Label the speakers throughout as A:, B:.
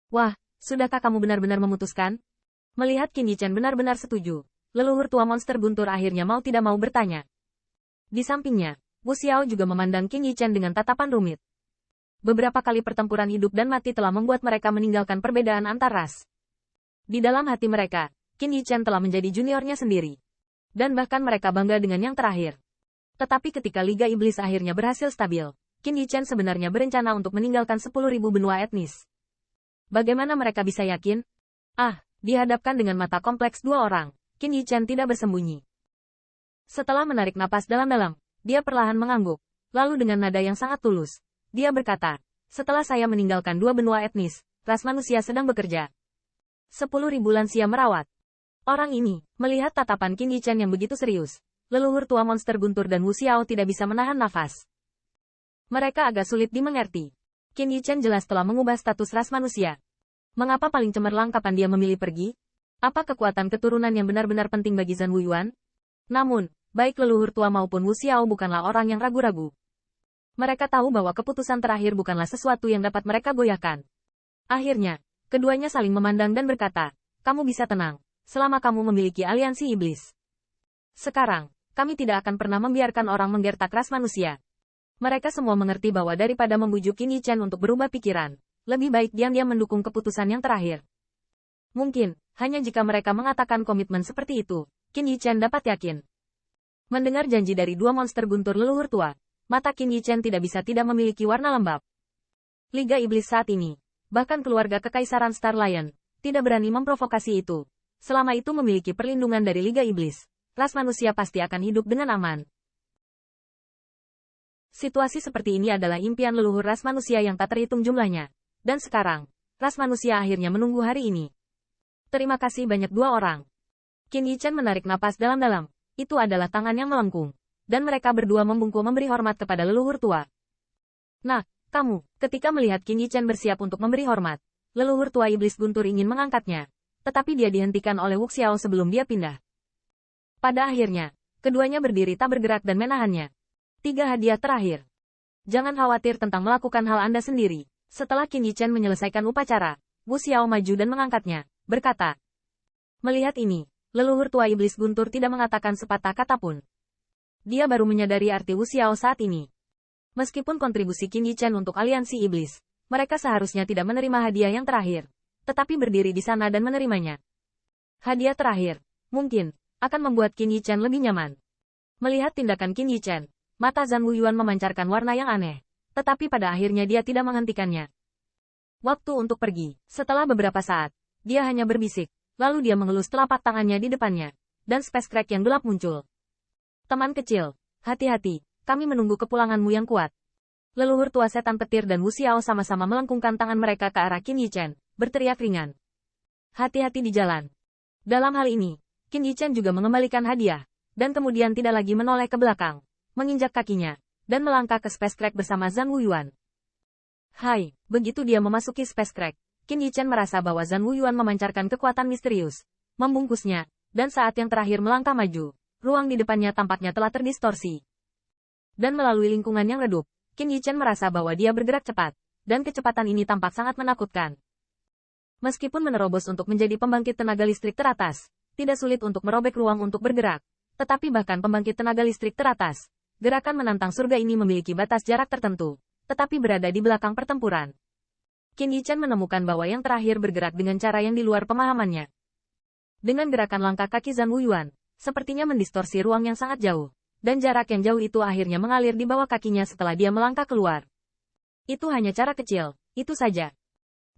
A: Wah, sudahkah kamu benar-benar memutuskan? Melihat Qin Yichen benar-benar setuju, leluhur tua monster guntur akhirnya mau tidak mau bertanya. Di sampingnya, Wu Xiao juga memandang Qin Yichen dengan tatapan rumit. Beberapa kali pertempuran hidup dan mati telah membuat mereka meninggalkan perbedaan antar ras. Di dalam hati mereka, Qin Yichen telah menjadi juniornya sendiri. Dan bahkan mereka bangga dengan yang terakhir. Tetapi ketika Liga Iblis akhirnya berhasil stabil, Qin Yichen sebenarnya berencana untuk meninggalkan 10.000 benua etnis. Bagaimana mereka bisa yakin? Dihadapkan dengan mata kompleks dua orang, Qin Yichen tidak bersembunyi. Setelah menarik napas dalam-dalam, dia perlahan mengangguk. Lalu dengan nada yang sangat tulus, dia berkata, setelah saya meninggalkan dua benua etnis, ras manusia sedang bekerja. 10.000 lansia merawat. Orang ini, melihat tatapan Qin Yichen yang begitu serius, leluhur tua monster guntur dan Wu Xiao tidak bisa menahan nafas. Mereka agak sulit dimengerti. Qin Yichen jelas telah mengubah status ras manusia. Mengapa paling cemerlang kapan dia memilih pergi? Apa kekuatan keturunan yang benar-benar penting bagi Zhan Wuyuan? Namun, baik leluhur tua maupun Wu Xiao bukanlah orang yang ragu-ragu. Mereka tahu bahwa keputusan terakhir bukanlah sesuatu yang dapat mereka goyahkan. Akhirnya, keduanya saling memandang dan berkata, kamu bisa tenang, selama kamu memiliki aliansi iblis. Sekarang, kami tidak akan pernah membiarkan orang menggertak ras manusia. Mereka semua mengerti bahwa daripada membujuk Qin Yichen untuk berubah pikiran, lebih baik diam-diam mendukung keputusan yang terakhir. Mungkin, hanya jika mereka mengatakan komitmen seperti itu, Qin Yichen dapat yakin. Mendengar janji dari dua monster guntur leluhur tua, mata Qin Yichen tidak bisa tidak memiliki warna lembab. Liga Iblis saat ini, bahkan keluarga Kekaisaran Star Lion, tidak berani memprovokasi itu. Selama itu memiliki perlindungan dari Liga Iblis, ras manusia pasti akan hidup dengan aman. Situasi seperti ini adalah impian leluhur ras manusia yang tak terhitung jumlahnya. Dan sekarang, ras manusia akhirnya menunggu hari ini. Terima kasih banyak dua orang. Qin Yichen menarik napas dalam-dalam. Itu adalah tangan yang melengkung. Dan mereka berdua membungkuk memberi hormat kepada leluhur tua. Nah, kamu, ketika melihat Qin Yichen bersiap untuk memberi hormat, leluhur tua iblis guntur ingin mengangkatnya. Tetapi dia dihentikan oleh Wu Xiao sebelum dia pindah. Pada akhirnya, keduanya berdiri tak bergerak dan menahannya. 3 hadiah terakhir. Jangan khawatir tentang melakukan hal Anda sendiri. Setelah Qin Yichen menyelesaikan upacara, Wu Xiao maju dan mengangkatnya, berkata. Melihat ini, leluhur tua iblis guntur tidak mengatakan sepatah kata pun. Dia baru menyadari arti Wu Xiao saat ini. Meskipun kontribusi Qin Yichen untuk aliansi iblis, mereka seharusnya tidak menerima hadiah yang terakhir, tetapi berdiri di sana dan menerimanya. Hadiah terakhir, mungkin, akan membuat Qin Yichen lebih nyaman. Melihat tindakan Qin Yichen, mata Zhan Wuyuan memancarkan warna yang aneh, tetapi pada akhirnya dia tidak menghentikannya. Waktu untuk pergi. Setelah beberapa saat, dia hanya berbisik, lalu dia mengelus telapak tangannya di depannya, dan space crack yang gelap muncul. Teman kecil, hati-hati, kami menunggu kepulanganmu yang kuat. Leluhur tua setan petir dan Wu Xiao sama-sama melengkungkan tangan mereka ke arah Qin Yichen, berteriak ringan. Hati-hati di jalan. Dalam hal ini, Qin Yichen juga mengembalikan hadiah, dan kemudian tidak lagi menoleh ke belakang, menginjak kakinya, dan melangkah ke space crack bersama Zhan Wuyuan. Hai, begitu dia memasuki space crack, Qin Yichen merasa bahwa Zhan Wuyuan memancarkan kekuatan misterius, membungkusnya, dan saat yang terakhir melangkah maju, ruang di depannya tampaknya telah terdistorsi. Dan melalui lingkungan yang redup, Qin Yichen merasa bahwa dia bergerak cepat, dan kecepatan ini tampak sangat menakutkan. Meskipun menerobos untuk menjadi pembangkit tenaga listrik teratas, tidak sulit untuk merobek ruang untuk bergerak, tetapi bahkan pembangkit tenaga listrik teratas, gerakan menantang surga ini memiliki batas jarak tertentu, tetapi berada di belakang pertempuran. Qin Yichen menemukan bahwa yang terakhir bergerak dengan cara yang di luar pemahamannya. Dengan gerakan langkah kaki Zhan Wuyuan, sepertinya mendistorsi ruang yang sangat jauh, dan jarak yang jauh itu akhirnya mengalir di bawah kakinya setelah dia melangkah keluar. Itu hanya cara kecil, itu saja.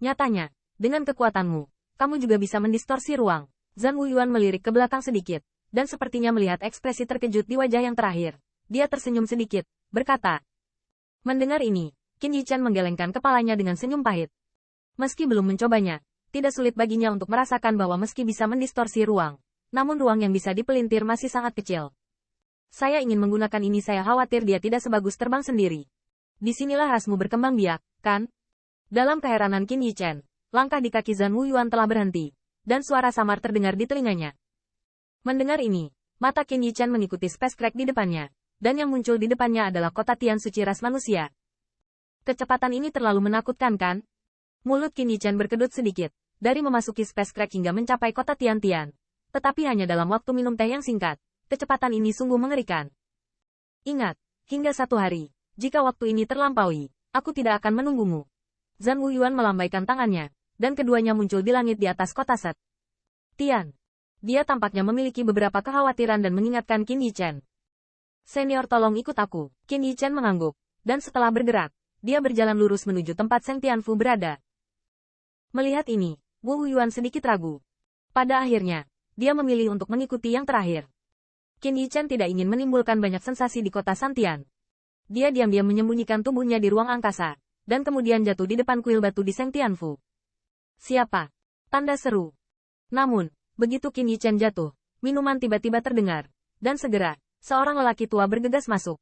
A: Nyatanya, dengan kekuatanmu, kamu juga bisa mendistorsi ruang. Zhan Wuyuan melirik ke belakang sedikit, dan sepertinya melihat ekspresi terkejut di wajah yang terakhir. Dia tersenyum sedikit, berkata. Mendengar ini, Qin Yichen menggelengkan kepalanya dengan senyum pahit. Meski belum mencobanya, tidak sulit baginya untuk merasakan bahwa meski bisa mendistorsi ruang, namun ruang yang bisa dipelintir masih sangat kecil. Saya ingin menggunakan ini, saya khawatir dia tidak sebagus terbang sendiri. Disinilah rasmu berkembang biak, kan? Dalam keheranan Qin Yichen, langkah di kaki Zhan Wuyuan telah berhenti, dan suara samar terdengar di telinganya. Mendengar ini, mata Qin Yichen mengikuti space crack di depannya, dan yang muncul di depannya adalah kota Tian suci ras manusia. Kecepatan ini terlalu menakutkan, kan? Mulut Qin Yichen berkedut sedikit, dari memasuki Space Crack hingga mencapai kota Tiantian. Tetapi hanya dalam waktu minum teh yang singkat, kecepatan ini sungguh mengerikan. Ingat, hingga 1 hari, jika waktu ini terlampaui, aku tidak akan menunggumu. Zhan Wuyuan melambaikan tangannya, dan keduanya muncul di langit di atas kota Set. Tian. Dia tampaknya memiliki beberapa kekhawatiran dan mengingatkan Qin Yichen. Senior, tolong ikut aku. Qin Yichen mengangguk, dan setelah bergerak, dia berjalan lurus menuju tempat Seng Tianfu berada. Melihat ini, Wu Yuan sedikit ragu. Pada akhirnya, dia memilih untuk mengikuti yang terakhir. Qin Yichen tidak ingin menimbulkan banyak sensasi di kota Santian. Dia diam-diam menyembunyikan tubuhnya di ruang angkasa, dan kemudian jatuh di depan kuil batu di Seng Tianfu. Siapa? Tanda seru. Namun, begitu Qin Yichen jatuh, minuman tiba-tiba terdengar, dan segera, seorang lelaki tua bergegas masuk.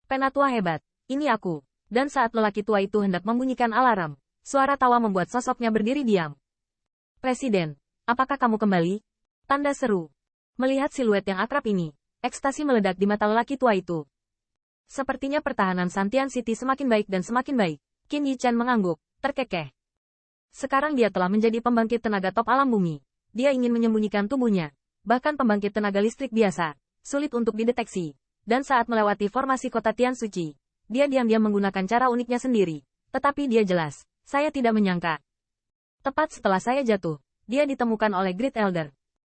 A: Penatua hebat, ini aku. Dan saat lelaki tua itu hendak membunyikan alarm, suara tawa membuat sosoknya berdiri diam. Presiden, apakah kamu kembali? Tanda seru. Melihat siluet yang akrab ini, ekstasi meledak di mata lelaki tua itu. Sepertinya pertahanan Santian City semakin baik dan semakin baik. Qin Yichen mengangguk, terkekeh. Sekarang dia telah menjadi pembangkit tenaga top alam bumi. Dia ingin menyembunyikan tubuhnya. Bahkan pembangkit tenaga listrik biasa, sulit untuk dideteksi. Dan saat melewati formasi kota Tian Suci, dia diam-diam menggunakan cara uniknya sendiri. Tetapi dia jelas, saya tidak menyangka. Tepat setelah saya jatuh, dia ditemukan oleh Great Elder.